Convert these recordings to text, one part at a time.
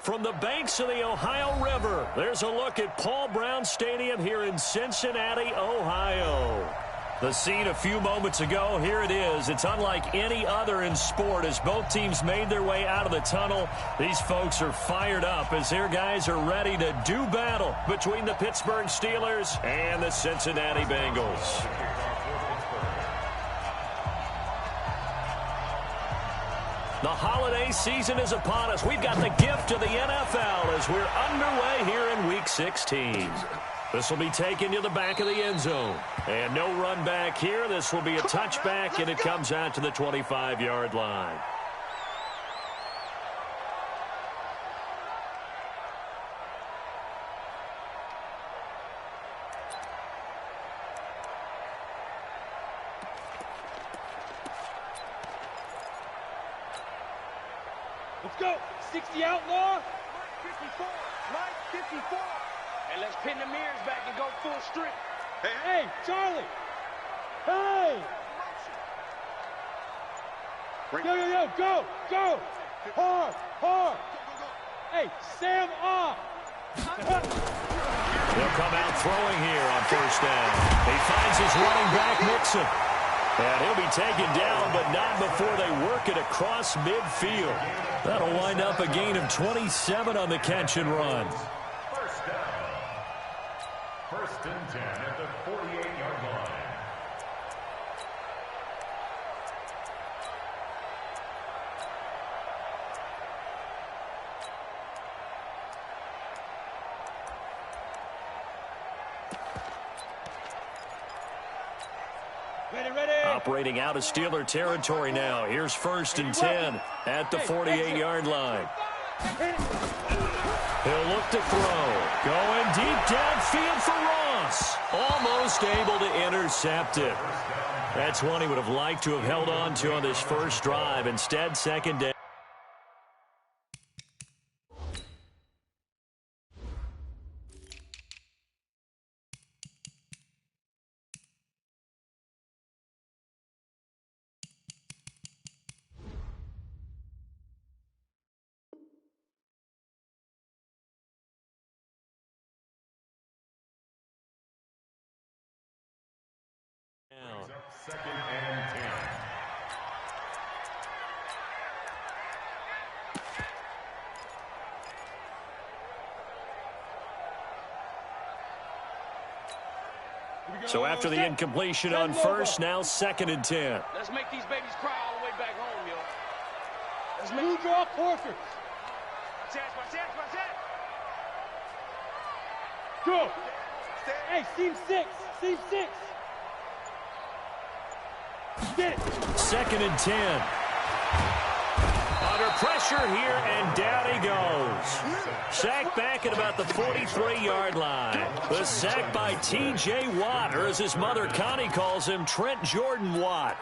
From the banks of the Ohio River, there's a look at Paul Brown Stadium here in Cincinnati, Ohio. The scene a few moments ago, here it is. It's unlike any other in sport as both teams made their way out of the tunnel. These folks are fired up as their guys are ready to do battle between the Pittsburgh Steelers and the Cincinnati Bengals. The holiday season is upon us. We've got the gift of the NFL as we're underway here in Week 16. This will be taken to the back of the end zone. And no run back here. This will be a touchback, and it comes out to the 25-yard line. Let's go. 60 outlaw. Mike 54. Mike 54. And let's pin the mirrors back and go full strength. Hey, Charlie. Hey. Yo, go. Hard. Hey, Sam off. He'll come out throwing here on first down. He finds his running back, Mixon. And he'll be taken down, but not before they work it across midfield. That'll wind up a gain of 27 on the catch and run. First down. First and 10 at the 48-yard line. Ready. Operating out of Steeler territory now. Here's first and 10 at the 48-yard line. He'll look to throw. Going deep downfield for Ross. Almost able to intercept it. That's one he would have liked to have held on to on this first drive. Instead, second down. Second and 10. So after the incompletion on first, now second and 10. Let's make these babies cry all the way back home, yo. Let's make New draw quarters. Watch that. Go. Hey, seam six. Get it. Second and 10. Under pressure here, and down he goes. Sack back at about the 43-yard line. The sack by T.J. Watt, or as his mother Connie calls him, Trent Jordan Watt.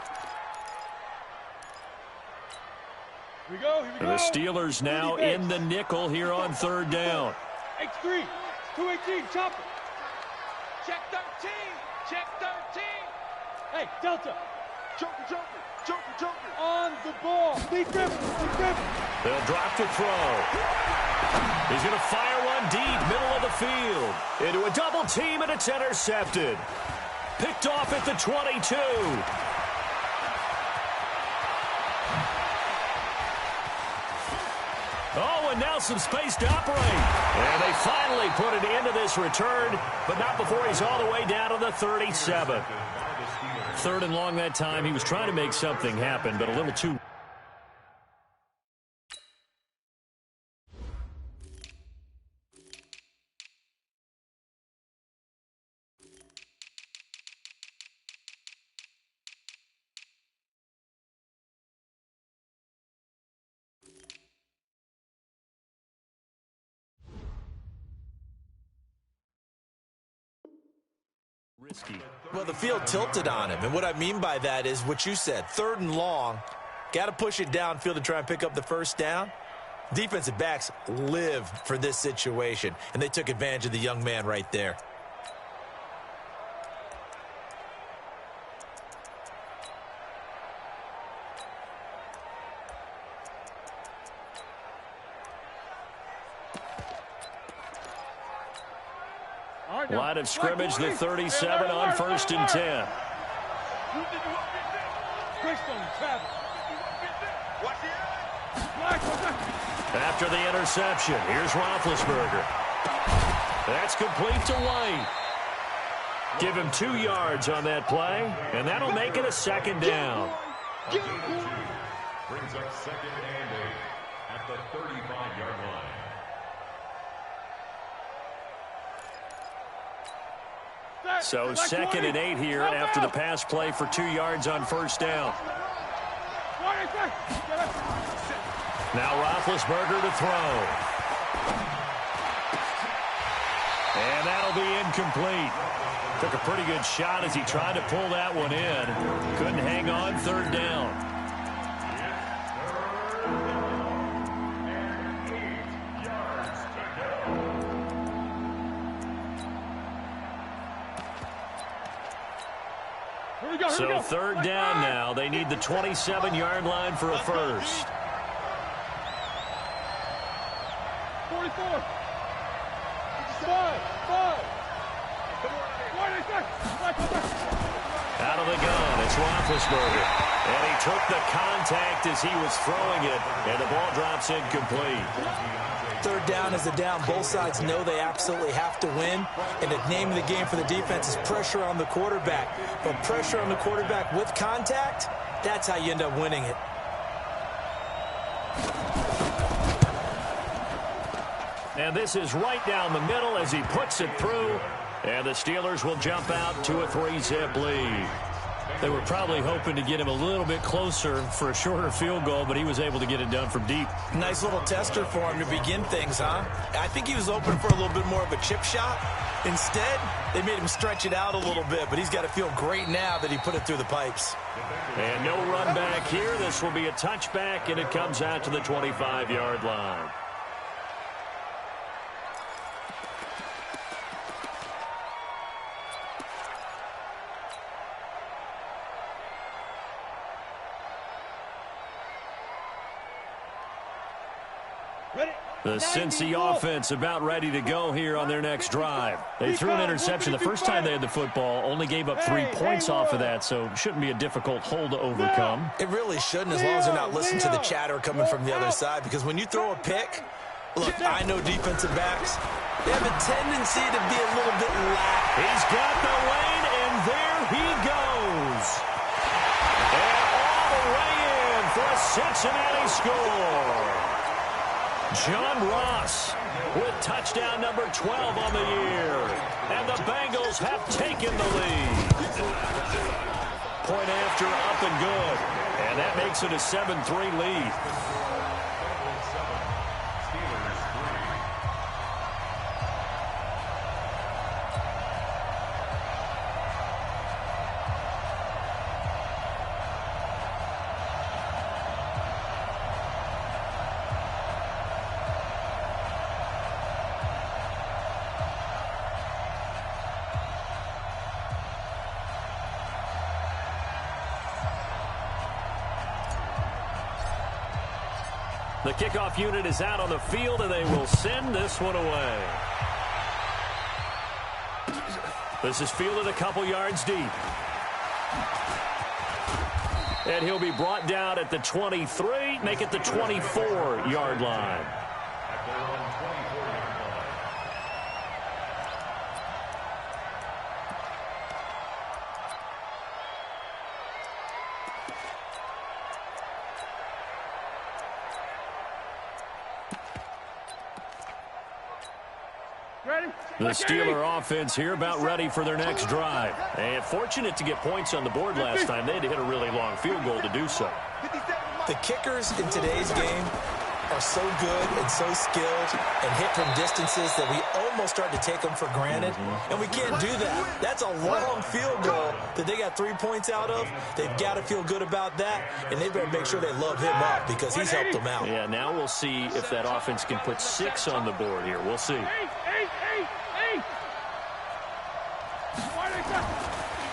Here we go. The Steelers now in the nickel here on third down. X3. 218. Chopper. Check 13. Hey, Delta. Joker. On the ball. Lee Griffin. They'll drop to throw. He's going to fire one deep, middle of the field. Into a double team, and it's intercepted. Picked off at the 22. Oh, and now some space to operate. And they finally put an end to this return, but not before he's all the way down to the 37. Third and long that time. He was trying to make something happen, but a little too. Risky. Well, the field tilted on him, and what I mean by that is what you said, third and long, got to push it downfield to try and pick up the first down. Defensive backs live for this situation, and they took advantage of the young man right there. Line of scrimmage, the 37 on 1st and 10. After the interception, here's Roethlisberger. That's complete to White. Give him 2 yards on that play, and that'll make it a 2nd down. Brings up 2nd and 8 at the 35-yard line. So 2nd and 8 here after the pass play for 2 yards on 1st down. Now Roethlisberger to throw. And that'll be incomplete. Took a pretty good shot as he tried to pull that one in. Couldn't hang on, 3rd down. So 3rd down now. They need the 27-yard line for a first. 44. 5. Out of the gun, it's Roethlisberger. And he took the contact as he was throwing it, and the ball drops incomplete. 3rd down is a down. Both sides know they absolutely have to win. And the name of the game for the defense is pressure on the quarterback. But pressure on the quarterback with contact, that's how you end up winning it. And this is right down the middle as he puts it through. And the Steelers will jump out to a 3-zip lead. They were probably hoping to get him a little bit closer for a shorter field goal, but he was able to get it done from deep. Nice little tester for him to begin things, huh? I think he was open for a little bit more of a chip shot. Instead, they made him stretch it out a little bit, but he's got to feel great now that he put it through the pipes. And no run back here. This will be a touchback, and it comes out to the 25-yard line. The Cincy offense about ready to go here on their next drive. They threw an interception the first time they had the football, only gave up 3 points off of that, so shouldn't be a difficult hole to overcome. It really shouldn't, as long as they're not listening to the chatter coming from the other side, because when you throw a pick, look, I know defensive backs, they have a tendency to be a little bit lax. He's got the lane, and there he goes. And all the way in for a Cincinnati score. John Ross with touchdown number 12 on the year. And the Bengals have taken the lead. Point after, up and good. And that makes it a 7-3 lead. The kickoff unit is out on the field, and they will send this one away. This is fielded a couple yards deep. And he'll be brought down at the 23, make it the 24-yard line. The Steeler offense here about ready for their next drive. And fortunate to get points on the board last time. They had to hit a really long field goal to do so. The kickers in today's game are so good and so skilled and hit from distances that we almost start to take them for granted. And we can't do that. That's a long field goal that they got 3 points out of. They've got to feel good about that, and they better make sure they love him up because he's helped them out. Yeah, now we'll see if that offense can put 6 on the board here. We'll see.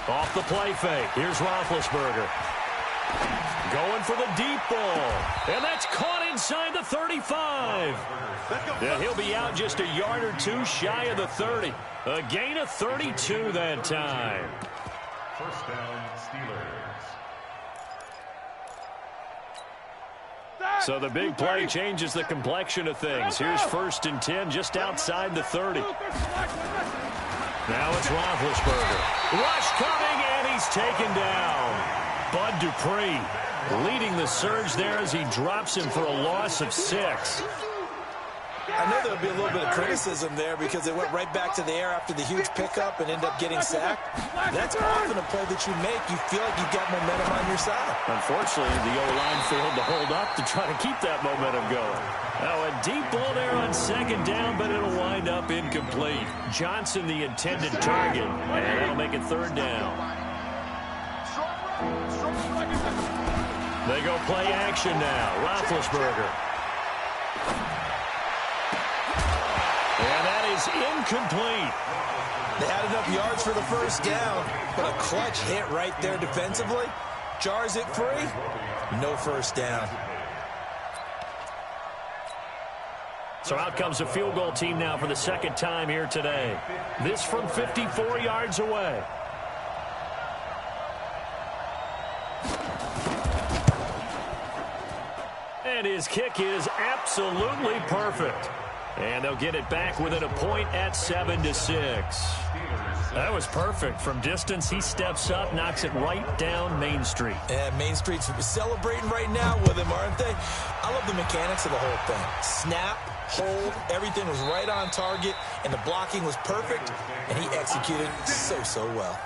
Off the play fake. Here's Roethlisberger. Going for the deep ball. And that's caught inside the 35. And he'll be out just a yard or two shy of the 30. A gain of 32 that time. First down, Steelers. So the big play changes the complexion of things. Here's 1st and 10 just outside the 30. Now it's Roethlisberger. Rush coming, and he's taken down. Bud Dupree leading the surge there as he drops him for a loss of 6. I know there'll be a little bit of criticism there because they went right back to the air after the huge pickup and ended up getting sacked. That's often a play that you make. You feel like you've got momentum on your side. Unfortunately, the O-line failed to hold up to try to keep that momentum going. Now a deep ball there on 2nd down, but it'll wind up incomplete. Johnson, the intended target, and that'll make it 3rd down. They go play action now. Roethlisberger. And that is incomplete. They had enough yards for the 1st down, but a clutch hit right there defensively. Jars it free. No 1st down. So out comes the field goal team now for the 2nd time here today. This from 54 yards away. And his kick is absolutely perfect. And they'll get it back within a point at 7-6. That was perfect. From distance, he steps up, knocks it right down Main Street. And Main Street's celebrating right now with him, aren't they? I love the mechanics of the whole thing. Snap, hold, everything was right on target, and the blocking was perfect, and he executed so well.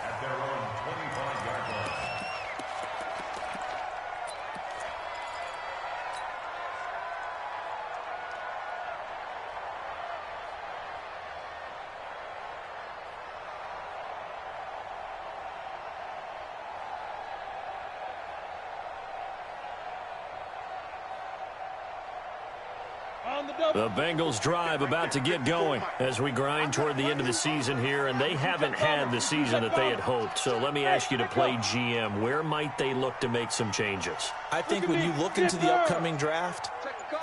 The Bengals drive about to get going as we grind toward the end of the season here, and they haven't had the season that they had hoped. So let me ask you to play GM. Where might they look to make some changes? I think when you look into the upcoming draft,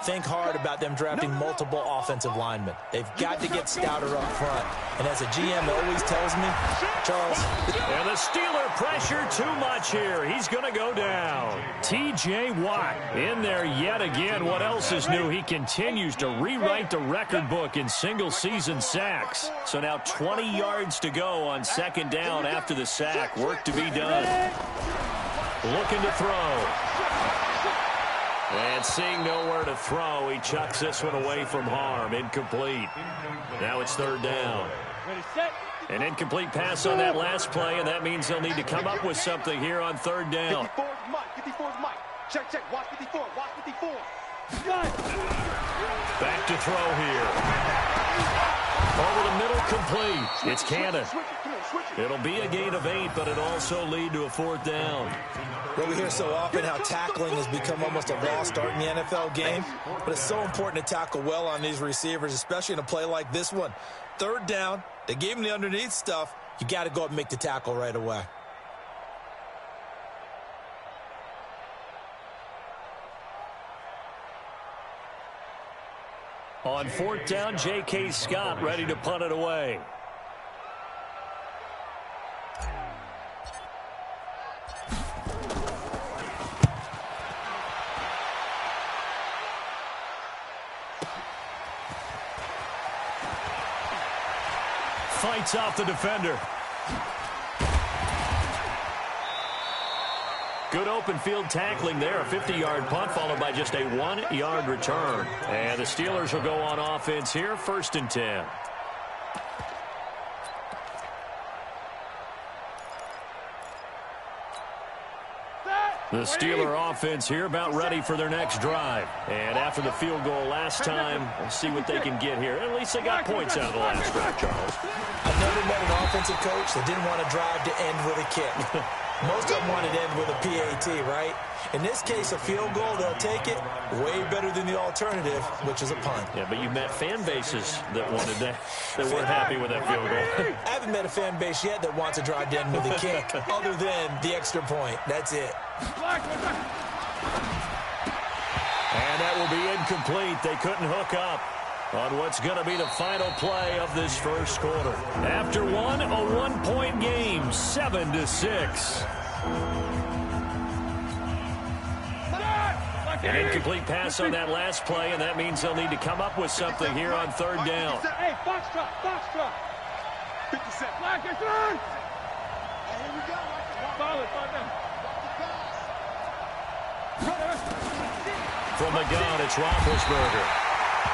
think hard about them drafting multiple offensive linemen. They've got to get stouter up front. And as a GM always tells me, Charles. And the Steeler pressure too much here. He's going to go down. T.J. Watt in there yet again. What else is new? He continues to rewrite the record book in single-season sacks. So now 20 yards to go on 2nd down after the sack. Work to be done. Looking to throw. And seeing nowhere to throw, he chucks this one away from harm. Incomplete. Now it's 3rd down. An incomplete pass on that last play, and that means they'll need to come up with something here on 3rd down. 54's Mike. Check. Watch 54. Watch 54. Back to throw here. Over the middle, complete. It's Cannon. It'll be a gain of 8, but it'll also lead to a 4th down. Well, we hear so often how tackling has become almost a lost art in the NFL game, but it's so important to tackle well on these receivers, especially in a play like this one. 3rd down, they gave him the underneath stuff. You got to go up and make the tackle right away. On 4th down, J.K. Scott ready to punt it away. Fights off the defender. Good open field tackling there. A 50-yard punt followed by just a 1-yard return. And the Steelers will go on offense here. 1st and 10. The Steeler offense here about ready for their next drive. And after the field goal last time, we'll see what they can get here. At least they got points out of the last drive, Charles. I've never met an offensive coach that didn't want to drive to end with a kick. Most of them wanted to end with a PAT, right? In this case, a field goal, they'll take it. Way better than the alternative, which is a punt. Yeah, but you've met fan bases that wanted that, that weren't happy with that field goal. I haven't met a fan base yet that wants to drive to end with a kick, other than the extra point. That's it. And that will be incomplete. They couldn't hook up on what's going to be the final play of this first quarter. After one, a one-point game, 7-6. An incomplete pass on that last play, and that means they'll need to come up with something here on third down. Hey, foxtrot, foxtrot. 57. Black is on. Here we go. Solid, From the gun, it's Roethlisberger.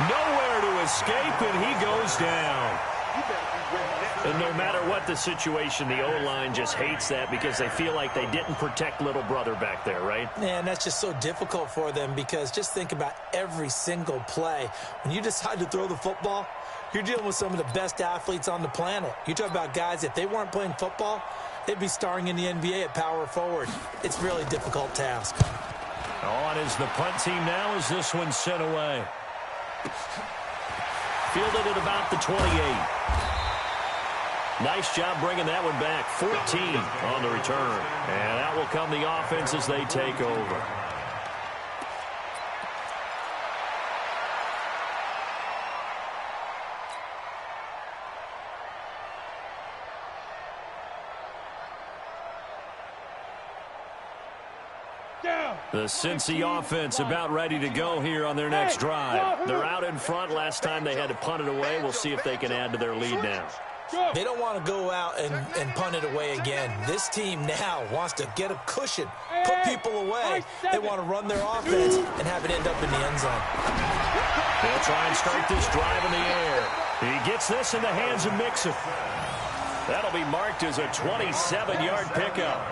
Nowhere to escape, and he goes down. And no matter what the situation, the O-line just hates that because they feel like they didn't protect little brother back there, right? Man, that's just so difficult for them because just think about every single play. When you decide to throw the football, you're dealing with some of the best athletes on the planet. You talk about guys, if they weren't playing football, they'd be starring in the NBA at power forward. It's a really difficult task. On is the punt team now as this one's sent away. Fielded at about the 28. Nice job bringing that one back. 14 on the return. And that will come the offense as they take over. The Cincy offense about ready to go here on their next drive. They're out in front. Last time they had to punt it away. We'll see if they can add to their lead now. They don't want to go out and punt it away again. This team now wants to get a cushion, put people away. They want to run their offense and have it end up in the end zone. They'll try and start this drive in the air. He gets this in the hands of Mixon. That'll be marked as a 27-yard pickup.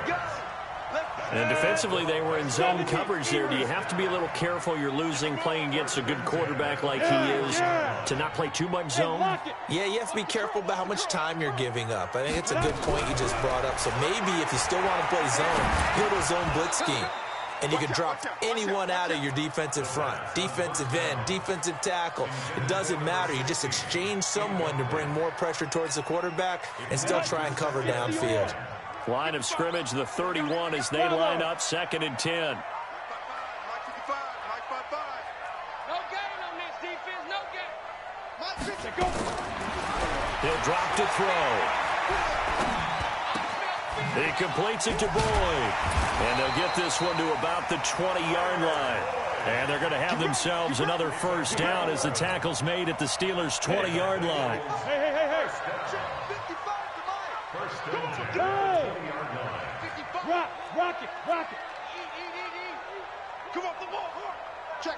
And defensively, they were in zone coverage there. Do you have to be a little careful? You're losing playing against a good quarterback like he is to not play too much zone? Yeah, you have to be careful about how much time you're giving up. I think it's a good point you just brought up. So maybe if you still want to play zone, go to zone blitz scheme. And you can drop anyone out of your defensive front, defensive end, defensive tackle. It doesn't matter. You just exchange someone to bring more pressure towards the quarterback and still try and cover downfield. Line of scrimmage, the 31 as they line up, 2nd and 10. No gain on this defense, no gain. He'll drop to throw. He completes it to Boyd. And they'll get this one to about the 20-yard line. And they're going to have themselves another first down as the tackle's made at the Steelers' 20-yard line. Hey. Rock it. Come up the ball. Check.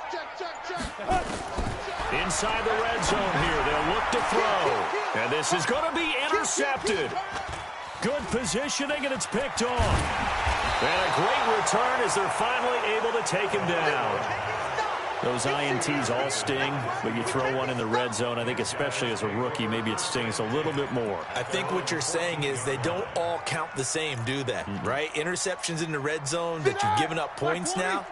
Inside the red zone here. They'll look to throw. And this is going to be intercepted. Good positioning, and it's picked off. And a great return as they're finally able to take him down. Those INTs all sting, but you throw one in the red zone, I think especially as a rookie, maybe it stings a little bit more. I think what you're saying is they don't all count the same, do they? Right? Interceptions in the red zone that you've given up points now,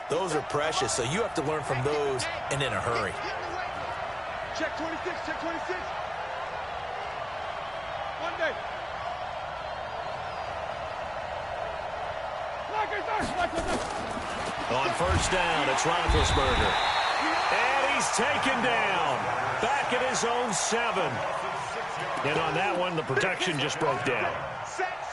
those are precious. So you have to learn from those and in a hurry. Check 26. Monday. On first down, it's Roethlisberger. And he's taken down. Back at his own 7. And on that one, the protection just broke down.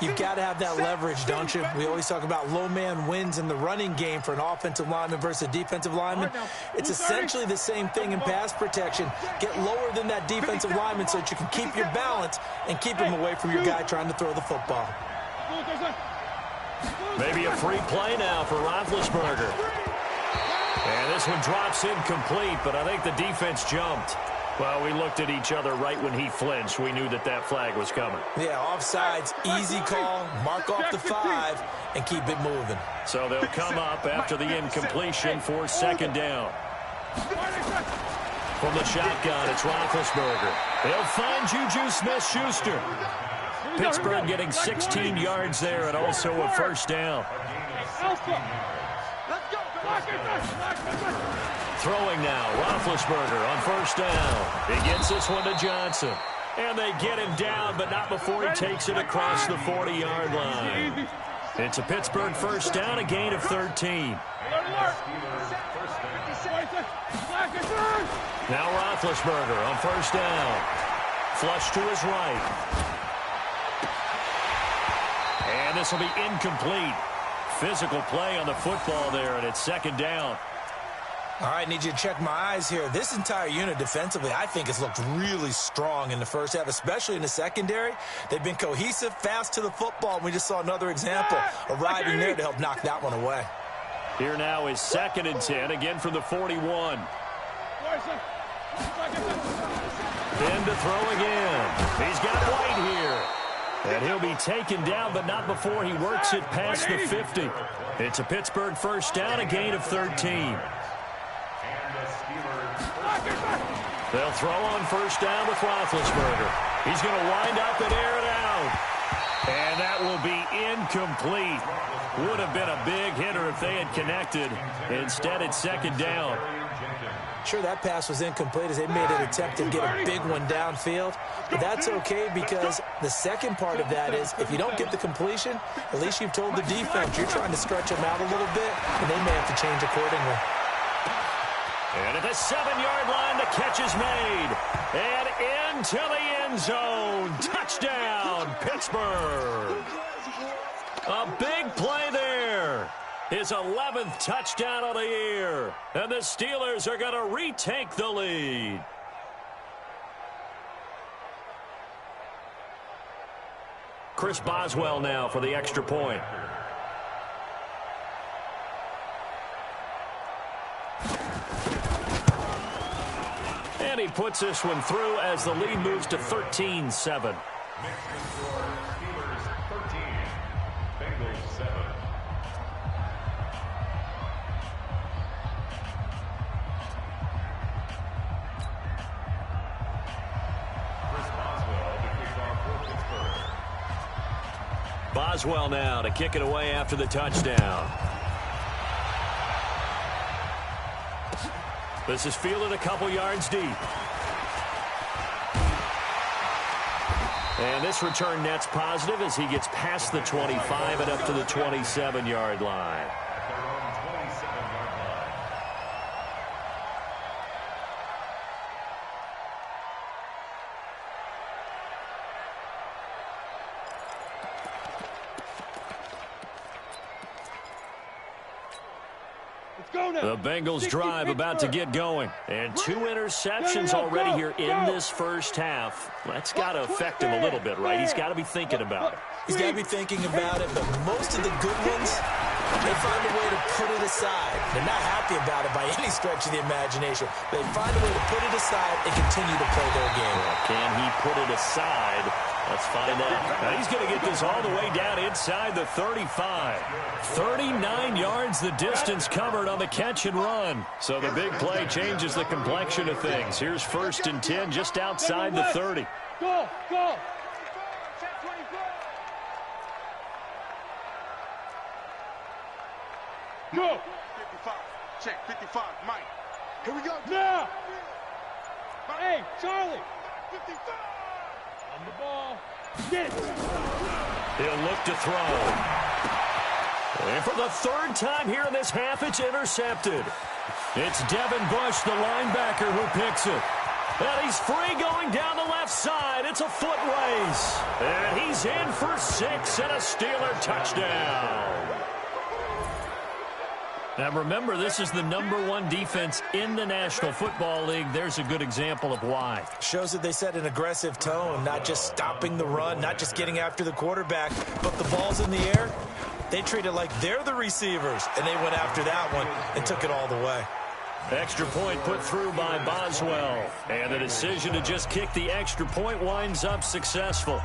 You've got to have that leverage, don't you? We always talk about low man wins in the running game for an offensive lineman versus a defensive lineman. It's essentially the same thing in pass protection. Get lower than that defensive lineman so that you can keep your balance and keep him away from your guy trying to throw the football. Maybe a free play now for Roethlisberger. And this one drops incomplete, but I think the defense jumped. Well, we looked at each other right when he flinched. We knew that that flag was coming. Yeah, offsides, easy call, mark off the 5, and keep it moving. So they'll come up after the incompletion for 2nd down. From the shotgun, it's Roethlisberger. They'll find Juju Smith-Schuster. Pittsburgh getting 16 yards there and also a first down. Throwing now, Roethlisberger on first down. He gets this one to Johnson. And they get him down, but not before he takes it across the 40-yard line. It's a Pittsburgh first down, a gain of 13. Now Roethlisberger on first down. Flush to his right. And this will be incomplete. Physical play on the football there, and it's second down. All right, need you to check my eyes here. This entire unit defensively, I think, has looked really strong in the first half, especially in the secondary. They've been cohesive, fast to the football, and we just saw another example of riding there to help knock that one away. Here now is 2nd and 10, again from the 41. Then to throw again. He's got White here. And he'll be taken down, but not before he works it past the 50. It's a Pittsburgh first down, a gain of 13. They'll throw on first down with Roethlisberger. He's going to wind up and air it out. And that will be incomplete. Would have been a big hitter if they had connected. Instead, it's second down. Sure, that pass was incomplete as they made an attempt to get a big one downfield. But that's okay because the second part of that is if you don't get the completion, at least you've told the defense you're trying to stretch them out a little bit, and they may have to change accordingly. And at the 7-yard line, the catch is made. And into the end zone. Touchdown, Pittsburgh. A big play there. His 11th touchdown of the year. And the Steelers are going to retake the lead. Chris Boswell now for the extra point. And he puts this one through as the lead moves to 13-7. Boswell now to kick it away after the touchdown. This is fielded a couple yards deep. And this return net's positive as he gets past the 25 and up to the 27-yard line. The Bengals drive about to get going. And 2 interceptions already here in this first half. That's got to affect him a little bit, right? He's got to be thinking about it. He's got to be thinking about it, but most of the good ones, they find a way to put it aside. They're not happy about it by any stretch of the imagination. They find a way to put it aside and continue to play their game. Well, can he put it aside? Let's find out. Now he's going to get this all the way down inside the 35. 39 yards the distance covered on the catch and run. So the big play changes the complexion of things. Here's 1st and 10 just outside the 30. Go, go. Go. 55. Check 55. Mike. Here we go. Now. Hey, Charlie. 55. On the ball. Get it. He'll look to throw. And for the 3rd time here in this half, it's intercepted. It's Devin Bush, the linebacker, who picks it. And he's free going down the left side. It's a foot race. And he's in for 6 and a Steeler touchdown. Now remember, this is the #1 defense in the National Football League. There's a good example of why. Shows that they set an aggressive tone, not just stopping the run, not just getting after the quarterback, but the ball's in the air. They treat it like they're the receivers, and they went after that one and took it all the way. Extra point put through by Boswell. And the decision to just kick the extra point winds up successful.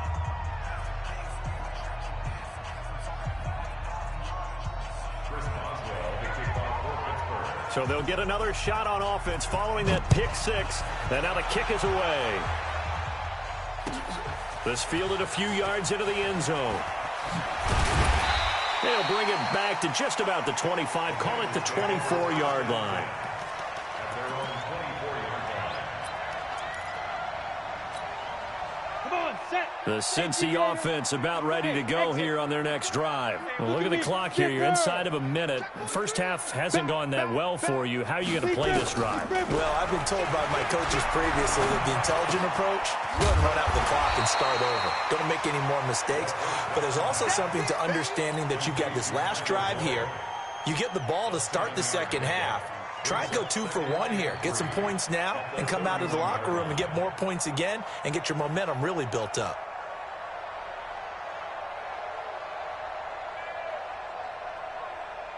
So they'll get another shot on offense following that pick 6. And now the kick is away. This fielded a few yards into the end zone. They'll bring it back to just about the 25. Call it the 24-yard line. Come on, The Cincy offense about ready to go here on their next drive. Well, look at the clock here. You're inside of a minute. First half hasn't gone that well for you. How are you going to play this drive? Well, I've been told by my coaches previously that the intelligent approach, go ahead and run out the clock and start over. Don't make any more mistakes. But there's also something to understanding that you got this last drive here. You get the ball to start the second half. Try and go 2 for 1 here. Get some points now and come out of the locker room and get more points again and get your momentum really built up.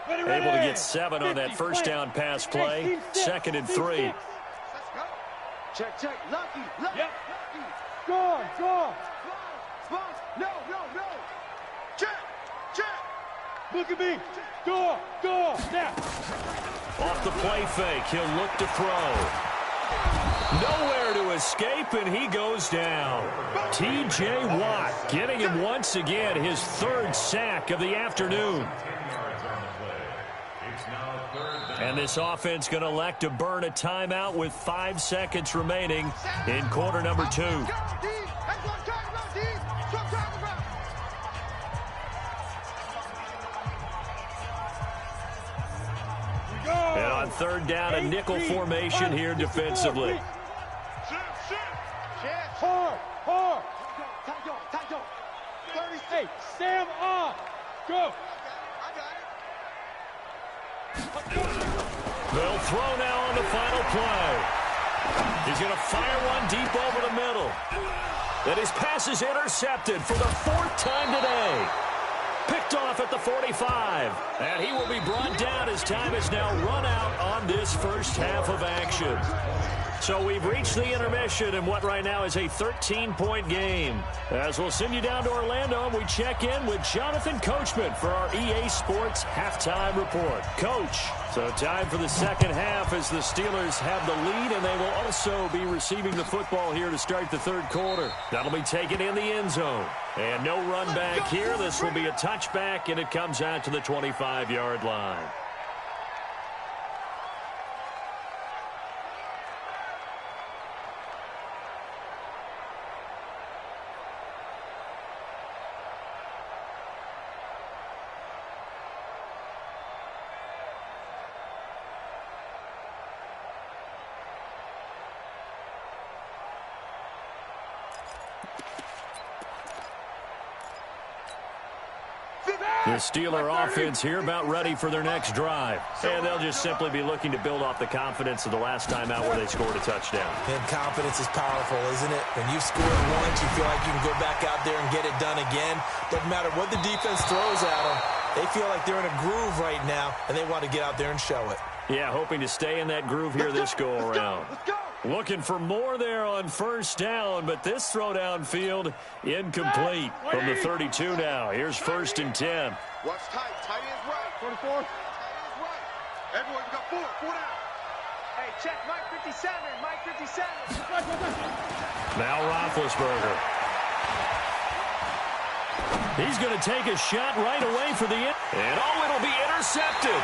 Able to get 7 on that first down pass play. 2nd and 3. Check, check. Lucky. Yep. Score. No. Check. Look at me. Go. Now. Off the play fake. He'll look to throw. Nowhere to escape, and he goes down. T.J. Watt getting him once again his 3rd sack of the afternoon. And this offense going to elect to burn a timeout with 5 seconds remaining in quarter number 2. And on 3rd down, a nickel formation here defensively. Hard. Hey, Sam off. Go. They'll throw now on the final play. He's going to fire one deep over the middle. And his pass is intercepted for the 4th time today. Picked off at the 45. And he will be brought down as time is now run out on this first half of action. So we've reached the intermission in what right now is a 13-point game. As we'll send you down to Orlando, and we check in with Jonathan Coachman for our EA Sports Halftime Report. Coach, so time for the second half as the Steelers have the lead, and they will also be receiving the football here to start the 3rd quarter. That'll be taken in the end zone. And no run back here. This will be a touchback, and it comes out to the 25-yard line. The Steeler offense here about ready for their next drive. And they'll just simply be looking to build off the confidence of the last time out where they scored a touchdown. And confidence is powerful, isn't it? When you've scored once, you feel like you can go back out there and get it done again. Doesn't matter what the defense throws at them. They feel like they're in a groove right now, and they want to get out there and show it. Yeah, hoping to stay in that groove here this go-around. Looking for more there on 1st down, but this throw downfield incomplete from the 32 now. Here's 1st and 10. Watch tight. Tight ends right. 24. Tight ends right. Everyone got 4 down. Hey, check Mike 57. Mike 57. Now Roethlisberger. He's going to take a shot right away for the end. And it'll be intercepted.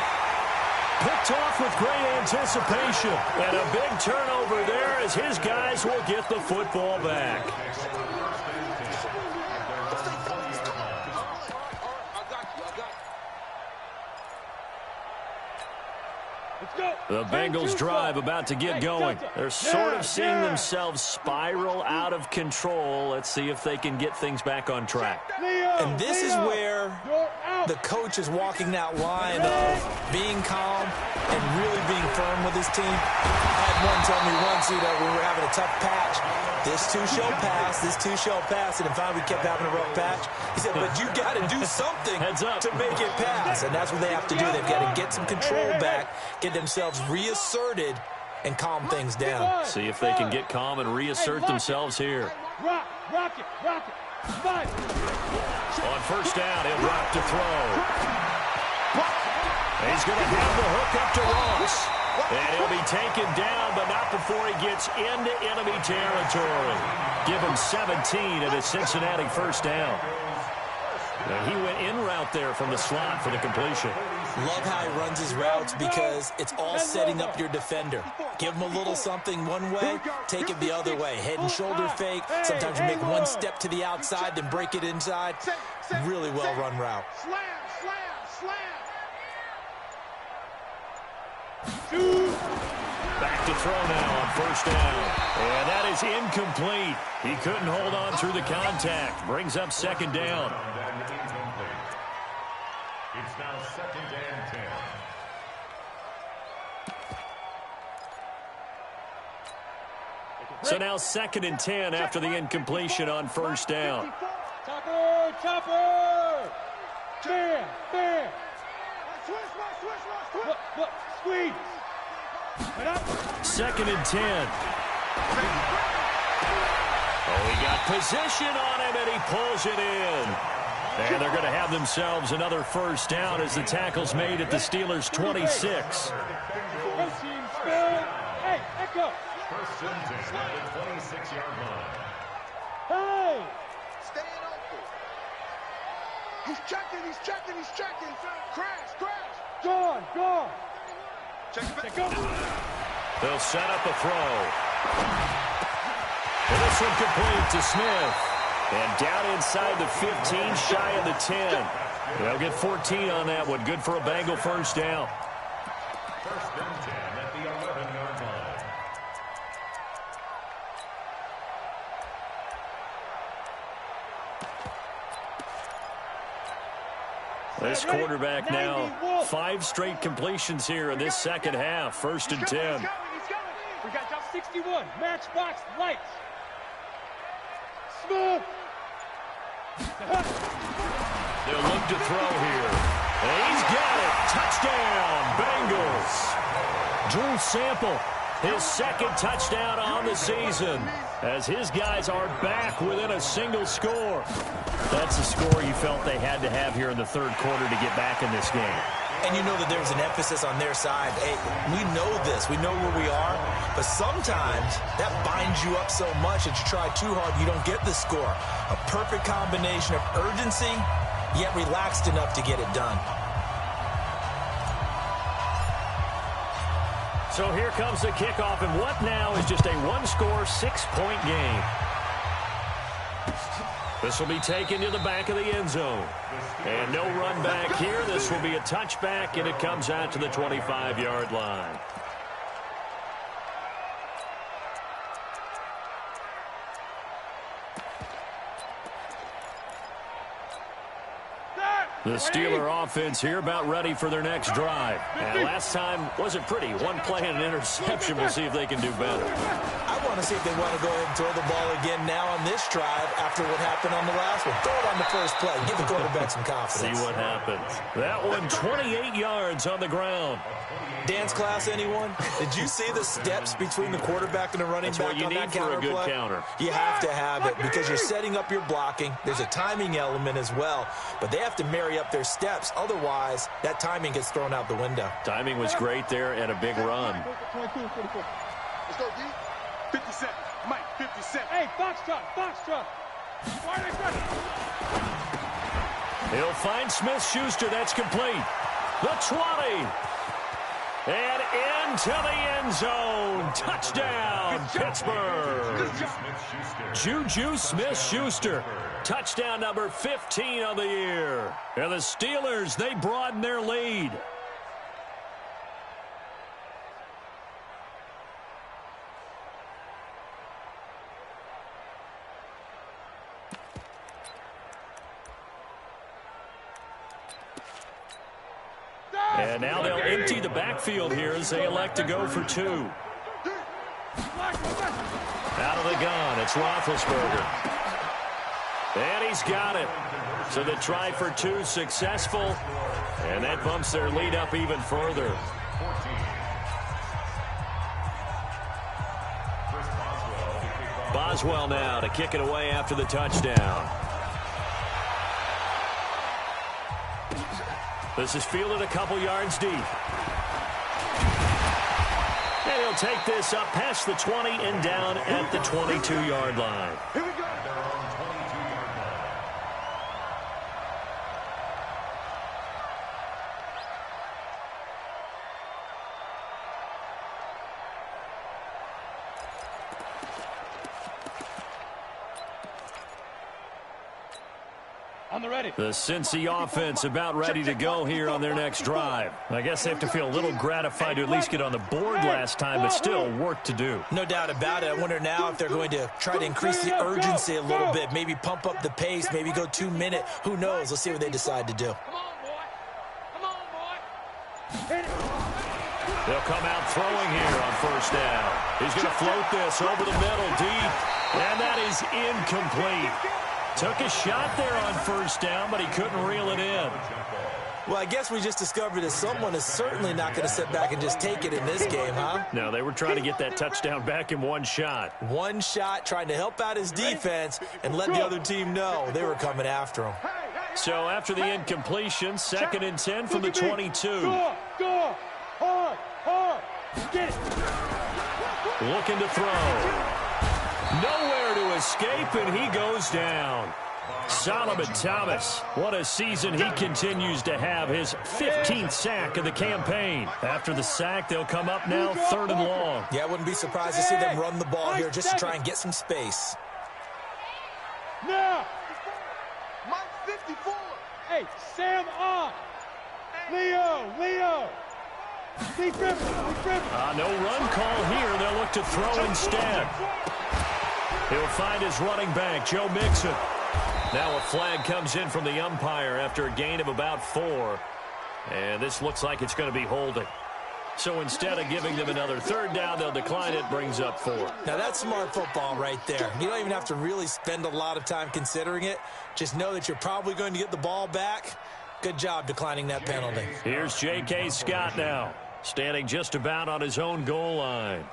Picked off with great anticipation. And a big turnover there as his guys will get the football back. The Bengals drive about to get going. They're sort of seeing themselves spiral out of control. Let's see if they can get things back on track. And this is where the coach is walking that line of being calm and really being firm with his team. I had one tell me once, we were having a tough patch. This too shall pass, this too shall pass. And in fact, we kept having a rough patch. He said, but you got to do something to make it pass. And that's what they have to do. They've got to get some control back, get themselves reasserted, and calm things down. See if they can get calm and reassert themselves here. Rock it. On 1st down, he'll drop to throw. He's going to have the hook up to Ross. And he'll be taken down, but not before he gets into enemy territory. Give him 17 at a Cincinnati 1st down. And he went in route there from the slot for the completion. Love how he runs his routes because it's all setting up your defender. Give him a little something one way, take it the other way. Head and shoulder fake. Sometimes you make one step to the outside, then break it inside. Really well-run route. Slam, slam, slam. Back to throw now on first down. And that is incomplete. He couldn't hold on through the contact. Brings up second down. It's now 2nd and 10. So now 2nd and 10 after the incompletion on first down. Chopper, chopper. Bam, bam. Look, squeeze. 2nd and 10. Oh, he got position on him, and he pulls it in. And they're going to have themselves another first down as the tackle's made at the Steelers' 26. Hey, echo. 1st and 10 at the 26-yard line. Hey. Staying open. He's checking. Crash. Gone. Check it back. Check up. They'll set up a throw. And this one complete to Smith. And down inside the 15, shy of the 10. They'll get 14 on that one. Good for a Bengal first down. 1st and 10 at the 11-yard line. This quarterback now 5 straight completions here in this second half. 1st and 10. He's coming. We got job 61. Matchbox lights. Smooth. They'll look to throw here. And he's got it. Touchdown, Bengals. Drew Sample, his 2nd touchdown on the season, as his guys are back within a single score. That's a score you felt they had to have here in the 3rd quarter to get back in this game. And you know that there was an emphasis on their side. Hey, we know this. We know where we are. But sometimes that binds you up so much that you try too hard, you don't get the score. A perfect combination of urgency, yet relaxed enough to get it done. So here comes the kickoff, and what now is just a one-score, 6-point game. This will be taken to the back of the end zone. And no run back here. This will be a touchback, and it comes out to the 25-yard line. The Steeler offense here about ready for their next drive. And last time wasn't pretty. One play and an interception. We'll see if they can do better. I want to see if they want to go ahead and throw the ball again now on this drive after what happened on the last one. Throw it on the first play. Give the quarterback some confidence. See what happens. That one 28 yards on the ground. Dance class, anyone? Did you see the steps between the quarterback and the running back on that counter for a good play? counter. You have to have it because you're setting up your blocking. There's a timing element as well, but they have to marry up their steps. Otherwise, that timing gets thrown out the window. Timing was great there and a big run. Let's go, D. 57. Mike, 57. Hey, box truck. Why are they running? He'll find Smith-Schuster. That's complete. The 20. And into the end zone. Touchdown, Pittsburgh. Juju Smith-Schuster. Touchdown number 15 of the year. And the Steelers, they broaden their lead. And now they'll empty the backfield here as they elect to go for 2. Out of the gun, it's Roethlisberger. And he's got it. So the try for 2 successful. And that bumps their lead up even further. Boswell now to kick it away after the touchdown. This is fielded a couple yards deep. And he'll take this up past the 20 and down at the 22-yard line. Here we go. On the ready. The Cincy offense about ready to go here on their next drive. I guess they have to feel a little gratified to at least get on the board last time, but still work to do. No doubt about it. I wonder now if they're going to try to increase the urgency a little bit, maybe pump up the pace, maybe go 2 minute. Who knows? Let's see what they decide to do. Come on, boy. Come on, boy. They'll come out throwing here on first down. He's going to float this over the middle deep, and that is incomplete. Took a shot there on first down, but he couldn't reel it in. Well, I guess we just discovered that someone is certainly not going to sit back and just take it in this game, huh? No, they were trying to get that touchdown back in one shot. One shot, trying to help out his defense and let the other team know they were coming after him. So after the incompletion, 2nd and 10 from the 22. Go. Hard. Get it. Looking to throw. Nowhere to escape, and he goes down. Solomon Thomas, what a season he continues to have, his 15th sack of the campaign. After the sack, they'll come up now 3rd and long. Yeah, I wouldn't be surprised to see them run the ball here just to try and get some space. Now. Mike 54. Hey, Sam on. Leo. Defense. No run call here. They'll look to throw instead. He'll find his running back, Joe Mixon. Now a flag comes in from the umpire after a gain of about 4. And this looks like it's going to be holding. So instead of giving them another 3rd down, they'll decline it, brings up 4. Now that's smart football right there. You don't even have to really spend a lot of time considering it. Just know that you're probably going to get the ball back. Good job declining that penalty. Here's J.K. Scott now, standing just about on his own goal line.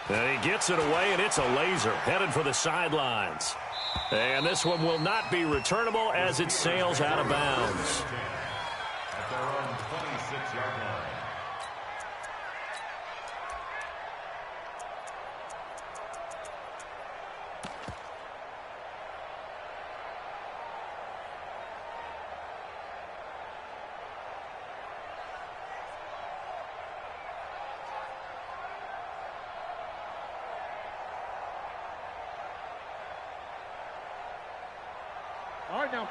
And he gets it away, and it's a laser headed for the sidelines. And this one will not be returnable as it sails out of bounds. At their own 26-yard line.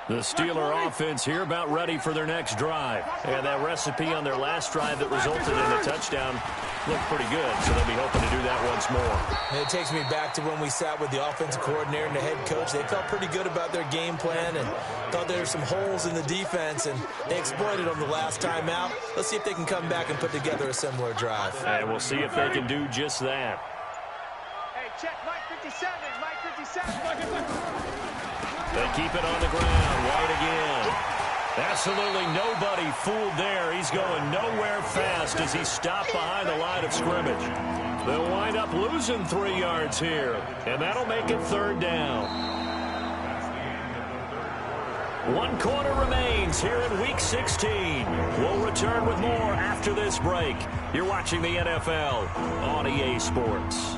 The Steeler offense here about ready for their next drive. And that recipe on their last drive that resulted in a touchdown looked pretty good, so they'll be hoping to do that once more. And it takes me back to when we sat with the offensive coordinator and the head coach. They felt pretty good about their game plan and thought there were some holes in the defense, and they exploited them the last time out. Let's see if they can come back and put together a similar drive. And we'll see if they can do just that. Hey, check Mike 57. Mike 57. They keep it on the ground. White again. Absolutely nobody fooled there. He's going nowhere fast as he stopped behind the line of scrimmage. They'll wind up losing 3 yards here, and that'll make it 3rd down. 1 quarter remains here in Week 16. We'll return with more after this break. You're watching the NFL on EA Sports.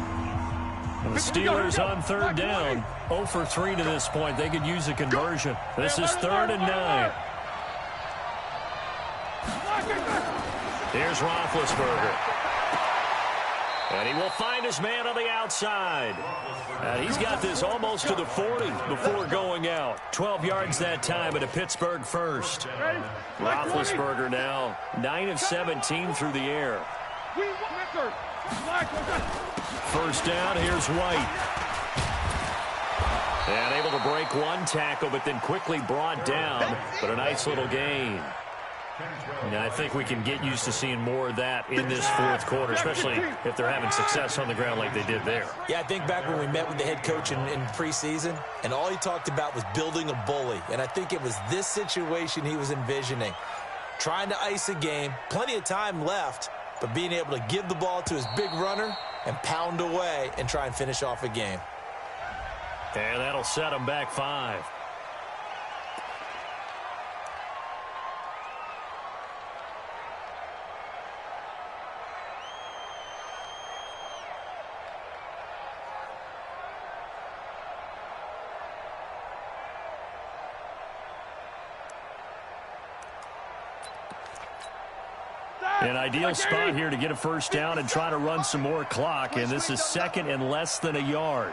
The Steelers on 3rd down. 0 for 3 to this point. They could use a conversion. This is 3rd and 9. Here's Roethlisberger. And he will find his man on the outside. And he's got this almost to the 40 before going out. 12 yards that time at a Pittsburgh first. Roethlisberger now 9 of 17 through the air. First down, here's White. And able to break 1 tackle, but then quickly brought down. But a nice little gain. And I think we can get used to seeing more of that in this 4th quarter, especially if they're having success on the ground like they did there. Yeah, I think back when we met with the head coach in preseason, and all he talked about was building a bully. And I think it was this situation he was envisioning. Trying to ice a game, plenty of time left, but being able to give the ball to his big runner and pound away and try and finish off a game. And that'll set him back 5. An ideal spot here to get a first down and try to run some more clock, and this is second and less than a yard.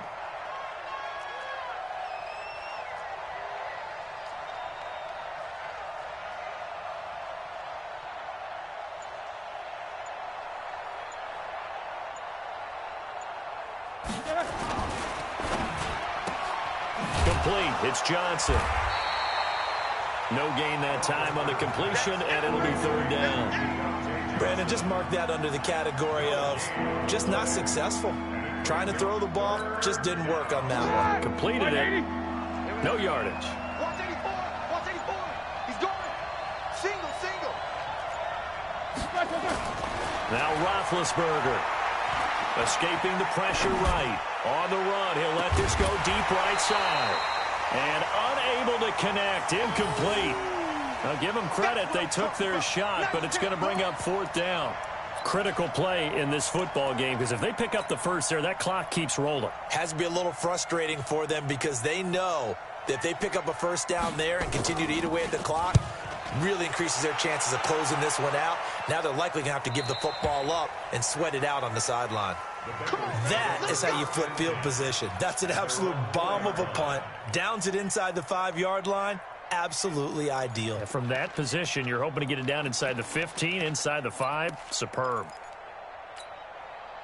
Complete. It's Johnson. No gain that time on the completion, and it'll be third down. Brandon, just mark that under the category of just not successful. Trying to throw the ball just didn't work on that one. Completed it. No yardage. Watch 84. Watch 84. He's going. Single. Now Roethlisberger. Escaping the pressure right. On the run, he'll let this go deep right side. And unable to connect. Incomplete. Now give them credit. They took their shot, but it's going to bring up fourth down. Critical play in this football game, because if they pick up the first there, that clock keeps rolling. Has to be a little frustrating for them because they know that if they pick up a first down there and continue to eat away at the clock, really increases their chances of closing this one out. Now they're likely going to have to give the football up and sweat it out on the sideline. That is how you flip field position. That's an absolute bomb of a punt. Downs it inside the 5-yard line. Absolutely ideal. From that position, you're hoping to get it down inside the 15, inside the 5. Superb.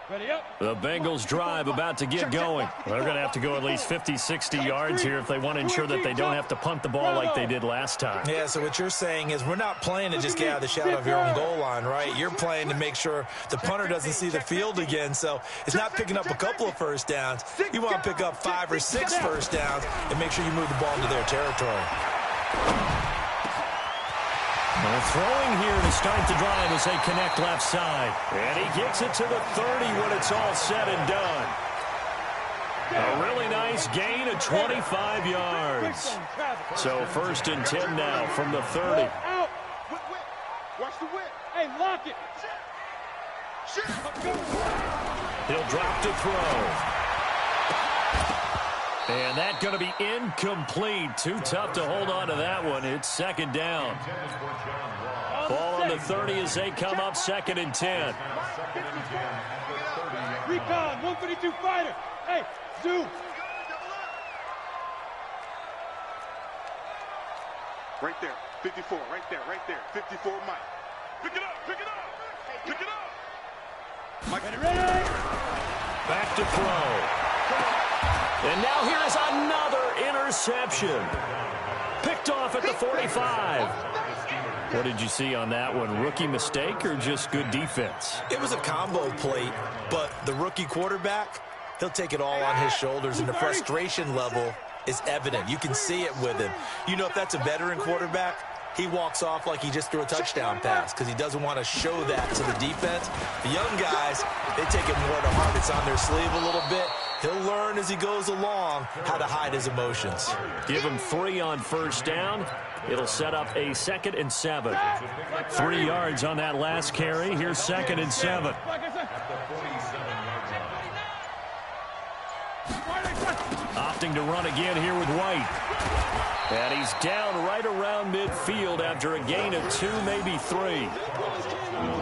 Ready up. The Bengals drive about to get going. They're going to have to go at least 50, 60 yards here if they want to ensure that they don't have to punt the ball like they did last time. Yeah, so what you're saying is we're not playing to just get out of the shadow of your own goal line, right? You're playing to make sure the punter doesn't see the field again. So it's not picking up a couple of first downs. You want to pick up 5 or 6 first downs and make sure you move the ball into their territory. Well, throwing here to start the drive as they connect left side. And he gets it to the 30 when it's all said and done. A really nice gain of 25 yards. So first and 10 now from the 30. Out. Watch the whip. Hey, lock it. He'll drop to throw. And that's going to be incomplete. Too tough to hold on to that one. It's second down. Ball on the 30 as they come up second and 10. Recon, 152 fighter. Hey, zoom. Right there, 54, right there, 54, Mike. Pick it up. Mike, Ready. Back to throw. And now here is another interception. Picked off at the 45. What did you see on that one? Rookie mistake or just good defense? It was a combo plate, but the rookie quarterback, he'll take it all on his shoulders, and the frustration level is evident. You can see it with him. You know, if that's a veteran quarterback, he walks off like he just threw a touchdown pass because he doesn't want to show that to the defense. The young guys, they take it more to heart. It's on their sleeve a little bit. He'll learn as he goes along how to hide his emotions. Give him 3 on first down. It'll set up a 2nd and 7. 3 yards on that last carry. Here's 2nd and 7. Opting to run again here with White. And he's down right around midfield after a gain of 2, maybe 3.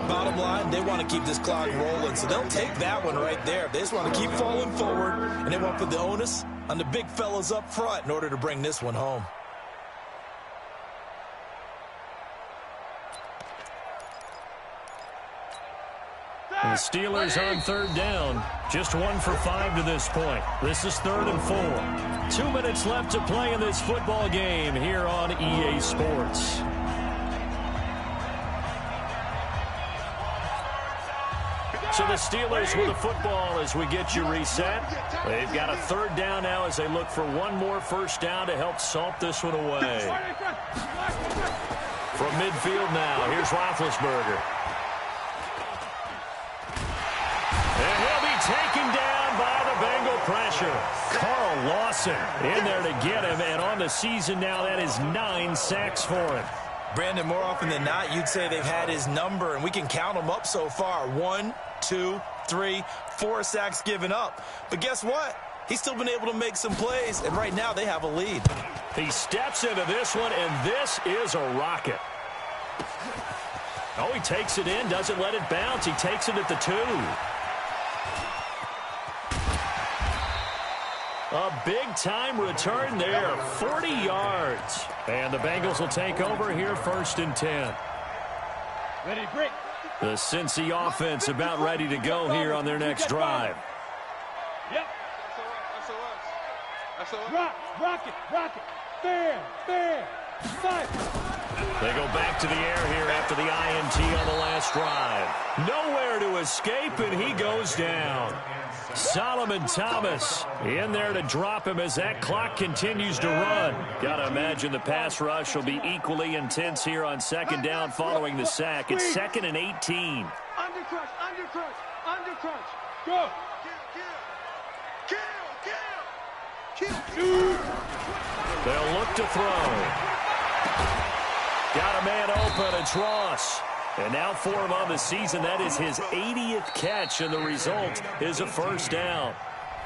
Bottom line, they want to keep this clock rolling, so they'll take that one right there. They just want to keep falling forward, and they want to put the onus on the big fellas up front in order to bring this one home. And the Steelers on third down. Just 1 for 5 to this point. This is 3rd and 4. 2 minutes left to play in this football game here on EA Sports. So the Steelers with the football as we get you reset. They've got a 3rd down now as they look for 1 more first down to help salt this one away. From midfield now, here's Roethlisberger. And he'll be taken down by the Bengal pressure. Carl Lawson in there to get him, and on the season now, that is 9 sacks for him. Brandon, more often than not, you'd say they've had his number, and we can count them up so far. 1, 2, 3, 4 sacks given up. But guess what? He's still been able to make some plays, and right now they have a lead. He steps into this one, and this is a rocket. Oh, he takes it in, doesn't let it bounce. He takes it at the 2. A big-time return there, 40 yards. And the Bengals will take over here, 1st and 10. Ready to break. The Cincy offense about ready to go here on their next drive. Yep. That's all. Rock it. Fair. Fight. They go back to the air here after the INT on the last drive. Nowhere to escape, and he goes down. Solomon Thomas in there to drop him as that clock continues to run. Got to imagine the pass rush will be equally intense here on 2nd down following the sack. It's 2nd and 18. Under crunch. Go. Kill. They'll look to throw. Got a man open. It's Ross. And now for him on the season, that is his 80th catch, and the result is a 1st down.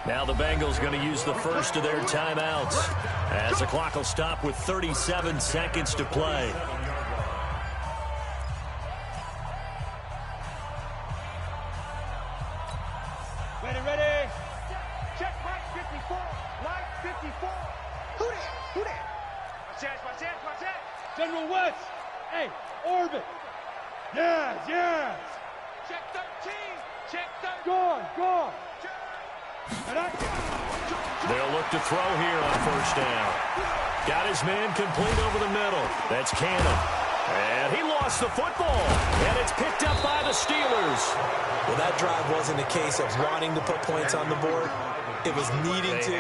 Now the Bengals going to use the first of their timeouts as the clock will stop with 37 seconds to play. Ready. Check Mike 54. Mike 54. Who that? Watch that. General West. Hey, orbit. Yes. Check 13. Gone. They'll look to throw here on 1st down. Got his man complete over the middle. That's Cannon. And he lost the football. And it's picked up by the Steelers. Well, that drive wasn't a case of wanting to put points on the board. It was needing to,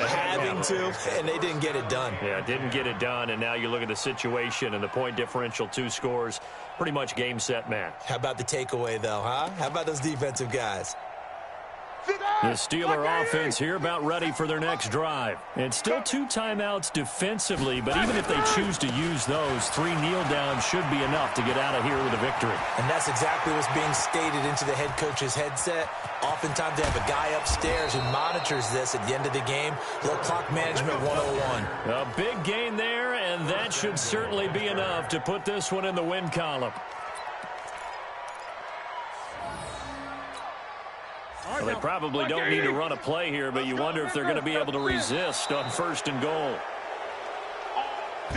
having to, and they didn't get it done. Yeah, didn't get it done, and now you look at the situation and the point differential, 2 scores, pretty much game, set, match. How about the takeaway, though, huh? How about those defensive guys? The Steeler offense here about ready for their next drive. And still 2 timeouts defensively, but even if they choose to use those, 3 kneel downs should be enough to get out of here with a victory. And that's exactly what's being stated into the head coach's headset. Oftentimes they have a guy upstairs who monitors this at the end of the game. Little clock management 101. A big gain there, and that should certainly be enough to put this one in the win column. Well, they probably don't need to run a play here, but you wonder if they're going to be able to resist on 1st and goal.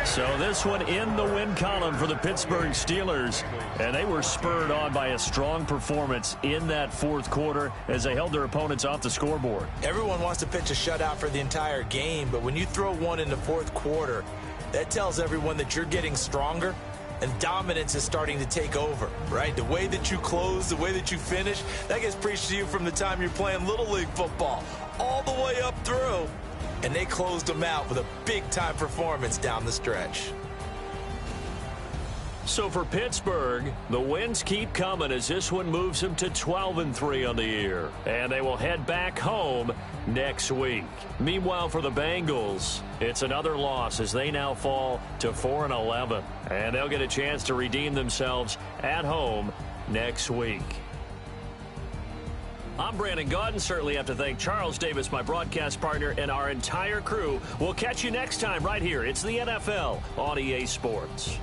So this one in the win column for the Pittsburgh Steelers. And they were spurred on by a strong performance in that 4th quarter as they held their opponents off the scoreboard. Everyone wants to pitch a shutout for the entire game, but when you throw one in the 4th quarter, that tells everyone that you're getting stronger. And dominance is starting to take over, right? The way that you close, the way that you finish, that gets preached to you from the time you're playing Little League football all the way up through. And they closed them out with a big-time performance down the stretch. So for Pittsburgh, the wins keep coming as this one moves them to 12-3 on the year. And they will head back home next week. Meanwhile, for the Bengals, it's another loss as they now fall to 4-11. And they'll get a chance to redeem themselves at home next week. I'm Brandon Gaudin. Certainly have to thank Charles Davis, my broadcast partner, and our entire crew. We'll catch you next time right here. It's the NFL on EA Sports.